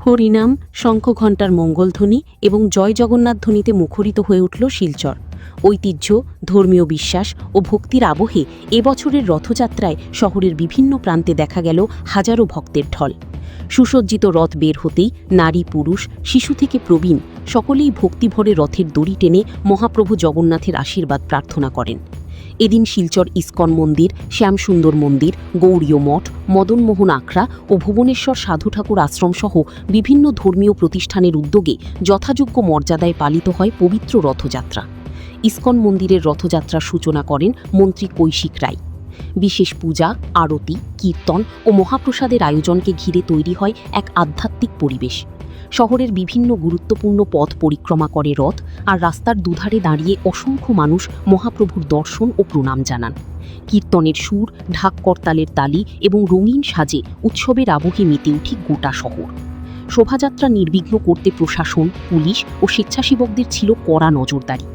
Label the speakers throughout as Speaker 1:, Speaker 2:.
Speaker 1: হরিনাম, শঙ্খঘণ্টার মঙ্গলধ্বনি এবং জয় জগন্নাথ ধ্বনিতে মুখরিত হয়ে উঠল শিলচর। ঐতিহ্য, ধর্মীয় বিশ্বাস ও ভক্তির আবহে এবছরের রথযাত্রায় শহরের বিভিন্ন প্রান্তে দেখা গেল হাজারো ভক্তের ঢল। সুসজ্জিত রথ বের হতেই নারী, পুরুষ, শিশু থেকে প্রবীণ সকলেই ভক্তিভরে রথের দড়ি টেনে মহাপ্রভু জগন্নাথের আশীর্বাদ প্রার্থনা করেন। এদিন শিলচর ইস্কন মন্দির, শ্যামসুন্দর মন্দির, গৌড়ীয় মঠ, মদনমোহন আখড়া ও ভুবনেশ্বর সাধু ঠাকুর আশ্রমসহ বিভিন্ন ধর্মীয় প্রতিষ্ঠানের উদ্যোগে যথাযোগ্য মর্যাদায় পালিত হয় পবিত্র রথযাত্রা। ইস্কন মন্দিরের রথযাত্রার সূচনা করেন মন্ত্রী কৈশিক রায়। বিশেষ পূজা, আরতি, কীর্তন ও মহাপ্রসাদের আয়োজনকে ঘিরে তৈরি হয় এক আধ্যাত্মিক পরিবেশ। শহরের বিভিন্ন গুরুত্বপূর্ণ পথ পরিক্রমা করে রথ, আর রাস্তার দুধারে দাঁড়িয়ে অসংখ্য মানুষ মহাপ্রভুর দর্শন ও প্রণাম জানান। কীর্তনের সুর, ঢাক করতালের তালি এবং রঙিন সাজে উৎসবের আবহে মেতে উঠে গোটা শহর। শোভাযাত্রা নির্বিঘ্ন করতে প্রশাসন, পুলিশ ও স্বেচ্ছাসেবকদের ছিল কড়া নজরদারি।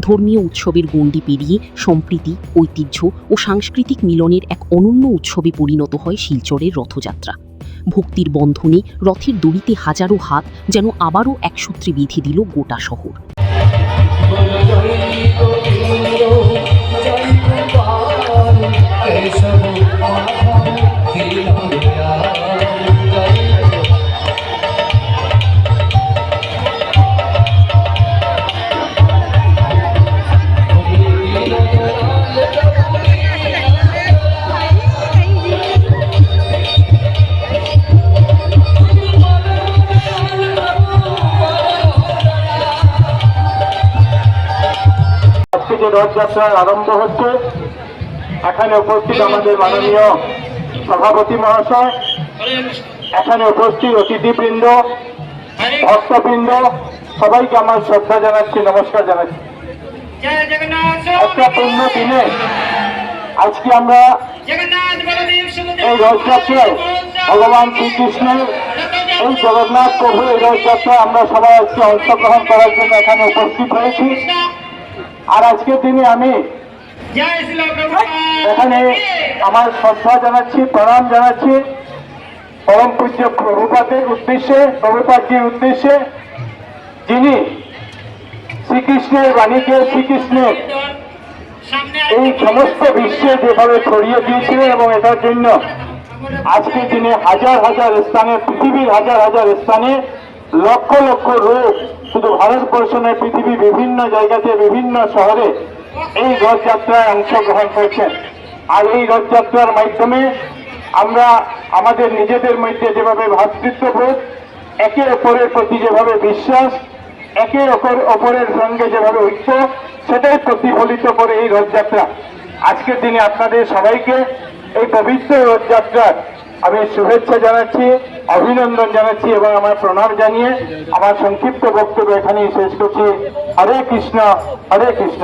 Speaker 1: ধর্মীয় উৎসবের গণ্ডি পেরিয়ে সম্প্রীতি, ঐতিহ্য ও সাংস্কৃতিক মিলনের এক অনন্য উৎসবে পরিণত হয় শিলচরের রথযাত্রা। ভক্তির বন্ধনে রথের দড়িতে হাজারো হাত যেন আবারও একসূত্রে বেঁধে দিল গোটা শহর।
Speaker 2: রথযাত্রার আরম্ভ হচ্ছে। এখানে উপস্থিত আমাদের মাননীয় সভাপতি মহাশয়, এখানে উপস্থিত অতিথিবৃন্দ, ভক্তবৃন্দ, সবাইকে আমার শ্রদ্ধা জানাচ্ছি, নমস্কার জানাচ্ছি। একটা পূর্ণ দিনে আজকে আমরা এই রথযাত্রায় ভগবান শ্রীকৃষ্ণের এই জগন্নাথ প্রভু এই রথযাত্রায় আমরা সবাই আজকে অংশগ্রহণ করার জন্য এখানে উপস্থিত হয়েছি। আর আজকের দিনে আমি এখানে আমার শ্রদ্ধা জানাচ্ছি, প্রণাম জানাচ্ছি পরম পূজ্য প্রভুপাদের উদ্দেশ্যে, প্রভুপাদজির উদ্দেশ্যে, যিনি শ্রীকৃষ্ণের বাণীকে, শ্রীকৃষ্ণের এই সমস্ত বিশ্বে যেভাবে ছড়িয়ে দিয়েছিলেন, এবং এটার জন্য আজকের দিনে হাজার হাজার স্থানে, পৃথিবীর হাজার হাজার স্থানে লক্ষ লক্ষ লোক শুধু ভারতবর্ষ নয়, পৃথিবীর বিভিন্ন জায়গাতে, বিভিন্ন শহরে এই রথযাত্রায় অংশগ্রহণ করছেন। আর এই রথযাত্রার মাধ্যমে আমরা আমাদের নিজেদের মধ্যে যেভাবে ভ্রাতৃত্ববোধ, একে অপরের প্রতি যেভাবে বিশ্বাস, একে অপরের সঙ্গে যেভাবে ঐক্য, সেটাই প্রতিফলিত করে এই রথযাত্রা। আজকের দিনে আপনাদের সবাইকে এই পবিত্র রথযাত্রার আমি শুভেচ্ছা জানাচ্ছি, অভিনন্দন জানাচ্ছি এবং আমার প্রণাম জানিয়ে আমার সংক্ষিপ্ত বক্তব্য এখানেই শেষ করছি। হরে কৃষ্ণ, হরে কৃষ্ণ।